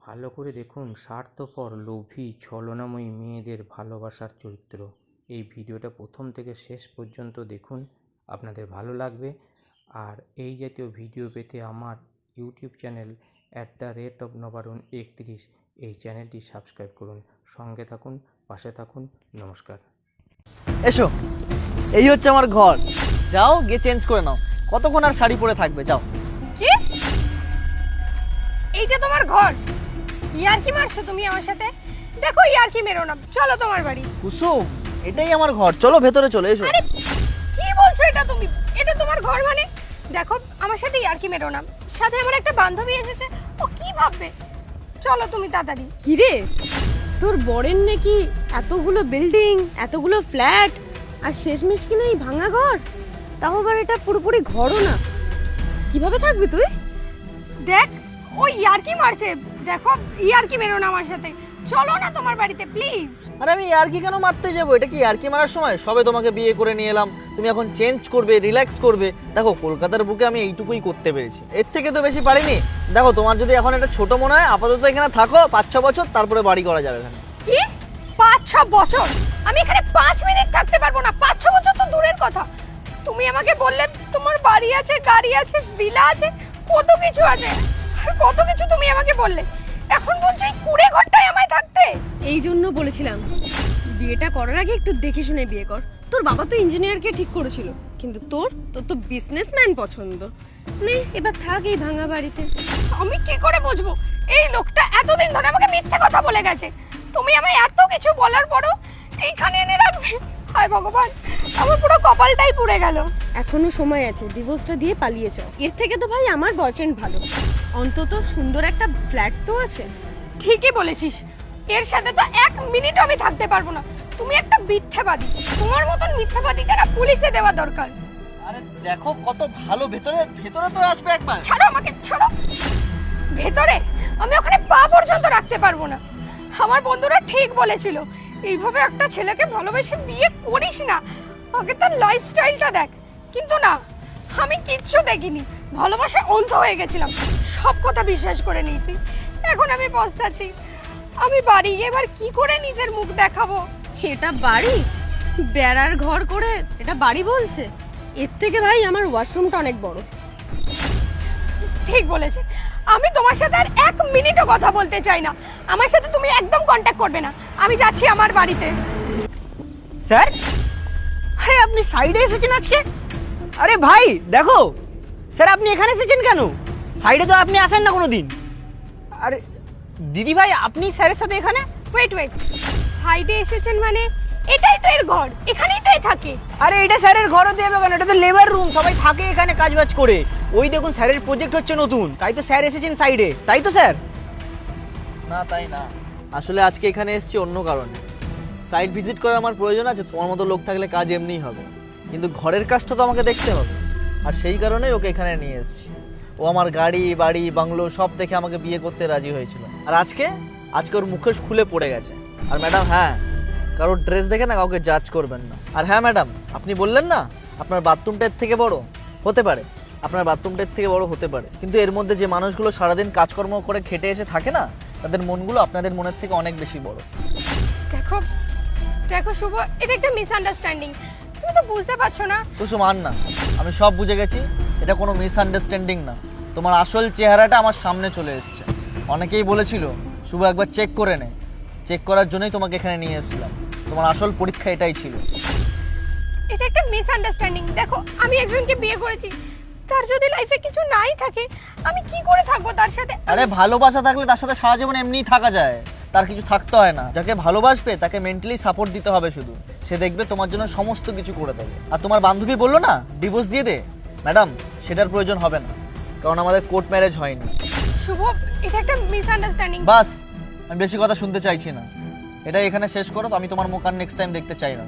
ভালো করে দেখুন স্বার্থপর লোভী ছলনাময়ী মেয়েদের ভালোবাসার চরিত্র। এই ভিডিওটা প্রথম থেকে শেষ পর্যন্ত দেখুন, আপনাদের ভালো লাগবে। আর এই জাতীয় ভিডিও পেতে আমার ইউটিউব চ্যানেল @নবারুণ31 এই চ্যানেলটি সাবস্ক্রাইব করুন। সঙ্গে থাকুন, পাশে থাকুন। নমস্কার। এসো, এই হচ্ছে আমার ঘর। যাও গিয়ে চেঞ্জ করে নাও। কতক্ষণ আর শাড়ি পরে থাকবে? যাও। কি? এইটা তোমার ঘর? ইয়ার্কি মারছো তুমি আমার সাথে? দেখো ইয়ার্কি মেরো না, চলো তোমার বাড়ি। কুসুম, এটাই আমার ঘর, চলো ভেতরে চলে এসো। আরে কি বলছো এটা তুমি? এটা তোমার ঘর মানে? দেখো আমার সাথে ইয়ার্কি মেরো না, সাথে আমার একটা বান্ধবী এসেছে, ও কি ভাববে? চলো তুমি তাড়াতাড়ি। কি রে, তোর বরের নাকি এতগুলো বিল্ডিং, এতগুলো ফ্ল্যাট, আর শেষমেশ কিনা এই ভাঙা ঘর? তাও আবার এটা পুরোপুরি ঘরও না। কিভাবে থাকবি তুই? দেখ ও ইয়ার্কি মারছে, দেখো ইয়ার্কি মেরো না আমার সাথে, চলো না তোমার বাড়িতে প্লিজ। আরে আমি ইয়ার্কি কেন মারতে যাবো? এটা কি ইয়ার্কি মারার সময়? সবে তোমাকে বিয়ে করে নিয়ে এলাম, তুমি এখন চেঞ্জ করবে, রিল্যাক্স করবে। দেখো কলকাতার বুকে আমি এইটুকুই করতে পেরেছি, এর থেকে তো বেশি পারিনি। দেখো তোমার যদি এখন এটা ছোট মনে হয়, আপাতত এখানে থাকো 5-6 বছর, তারপরে বাড়ি করা যাবে এখানে। কি 5-6 বছর? আমি এখানে 5 মিনিট থাকতে পারবো না। 5-6 বছর তো দূরের কথা। তুমি আমাকে বললে তোমার বাড়ি আছে, গাড়ি আছে, ভিলা আছে, কত কিছু আছে, আর কত কিছু তুমি আমাকে বললে। এখন বলছো এই কুড়ে ঘরটায় আমায় থাকতে? এই জন্য বলেছিলাম বিয়েটা করার আগে একটু দেখে শুনে বিয়ে কর। তোর বাবা তো ইঞ্জিনিয়ারকে ঠিক করেছিল, কিন্তু তোর তো বিজনেসম্যান পছন্দ। নে এবার থাক এই ভাঙা বাড়িতে। আমি কি করে বুঝবো? এই লোকটা এতদিন ধরে আমাকে মিথ্যে কথা বলে গেছে। তুমি আমায় এত কিছু বলার পরও এইখানে এনে রাখবে? হায় ভগবান, আমার পুরো কপালটাই পুড়ে গেল। এখনো সময় আছে, ডিভোর্সটা দিয়ে পালিয়ে যাও। এর থেকে তো ভাই আমার বয়ফ্রেন্ড ভালো, অন্তত সুন্দর একটা ফ্ল্যাট তো আছে। ঠিকই বলেছিস, এর সাথে তো 1 মিনিটও আমি থাকতে পারবো না। তুমি একটা মিথ্যাবাদী। তোমার মতন মিথ্যাবাদীকে না পুলিশে দেওয়া দরকার। আরে দেখো কত ভালো, ভেতরে ভেতরে তো আসবে একবার। ছাড়ো আমাকে, ছাড়ো। ভেতরে আমি ওখানে পা পর্যন্ত রাখতে পারবো না। আমার বন্ধুরা ঠিক বলেছিল, এইভাবে একটা ছেলেকে ভালোবেসে বিয়ে করিস না, আগে তার লাইফস্টাইলটা দেখ। কিন্তু না, আমি কিচ্ছু দেখিনি, ভালোবাসায় অন্ধ হয়ে গেছিলাম, সব কথা বিশ্বাস করে নিয়েছি। এখন আমি পস্তাচ্ছি। আমি বাড়ি গিয়ে এবার কি করে নিজের মুখ দেখাবো? এটা বাড়ি? বেড়ার ঘর করে এটা বাড়ি বলছে? এর থেকে ভাই আমার ওয়াশরুমটা অনেক বড়। ঠিক বলেছে, আমি তোমার সাথে আর 1 মিনিটও কথা বলতে চাই না। আমার সাথে তুমি একদম কন্ট্যাক্ট করবে না। আমি যাচ্ছি আমার বাড়িতে। স্যার, আরে আপনি সাইডে এসেছেন আজকে? আরে ভাই দেখো, স্যার আপনি এখানে এসেছেন কেন? সাইডে তো আপনি আসেন না কোনোদিন। আরে দিদি ভাই, আপনি স্যারের সাথে এখানে? ওয়েট, সাইডে এসেছেন মানে? এটাই তো এর ঘর, এখানেই তো থাকে। আরে এটা স্যারের ঘর হতে যাবে কেন? এটা তো লেবার রুম, সবাই থাকে এখানে কাজবাজ করে। ওই দেখুন স্যারের প্রজেক্ট হচ্ছে নতুন, তাই তো স্যার এসেছেন সাইডে। তাই তো স্যার? না তাই না, আসলে আজকে এখানে এসেছি অন্য কারণে। সাইট ভিজিট করার আমার প্রয়োজন আছে, তোমার মতো লোক থাকলে কাজ এমনিই হবে, কিন্তু ঘরের কাজটা তো আমাকে দেখতে হবে। আর সেই কারণেই ওকে এখানে নিয়ে এসেছি। ও আমার গাড়ি বাড়ি বাংলো সব দেখে আমাকে বিয়ে করতে রাজি হয়েছিল। আর আজকে ওর মুখোশ খুলে পড়ে গেছে। আর ম্যাডাম, হ্যাঁ, কারোর ড্রেস দেখে না কাউকে জাজ করবেন না। আর হ্যাঁ ম্যাডাম, আপনি বললেন না আপনার বাথরুমটা এর থেকে বড় হতে পারে, আপনার বাথরুমটা এর থেকে বড় হতে পারে, কিন্তু এর মধ্যে যে মানুষগুলো সারাদিন কাজকর্ম করে খেটে এসে থাকে না, তাদের মনগুলো আপনাদের মনের থেকে অনেক বেশি বড়। দেখো দেখো শুভ, এটা একটা মিসআন্ডারস্ট্যান্ডিং, তুমি তো বুঝতে পারছো না। কিছু মান না, আমি সব বুঝে গেছি। এটা কোনো মিসআন্ডারস্ট্যান্ডিং না, তোমার আসল চেহারাটা আমার সামনে চলে এসেছে। অনেকেই বলেছিল শুভ একবার চেক করে নে, চেক করার জন্যই তোমাকে এখানে নিয়ে এসেছিলাম। তোমার আসল পরীক্ষা এটাই ছিল। এটা একটা মিসআন্ডারস্ট্যান্ডিং। দেখো আমি একজনকে বিয়ে করেছি, তার যদি লাইফে কিছু নাই থাকে, আমি কি করে থাকবো তার সাথে? আরে ভালোবাসা থাকলে তার সাথে সারা জীবন এমনিই থাকা যায়, তার কিছু থাকতে হয় না। যাকে ভালোবাসবে তাকে মেন্টালি সাপোর্ট দিতে হবে শুধু, সে দেখবে তোমার জন্য সমস্ত কিছু করে দেবে। আর তোমার বান্ধবী বললো না ডিভোর্স দিয়ে দে, ম্যাডাম সেটার প্রয়োজন হবে না, কারণ আমাদের কোর্ট ম্যারেজ হয়নি। শুভ, এটা একটা মিসআন্ডারস্ট্যান্ডিং। বাস, আমি বেশি কথা শুনতে চাইছি না, এটাই এখানে শেষ করো। তো আমি তোমার মুখ আর নেক্সট টাইম দেখতে চাই না।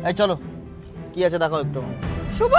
এই চলো, কি আছে দেখো একটু। শুভ,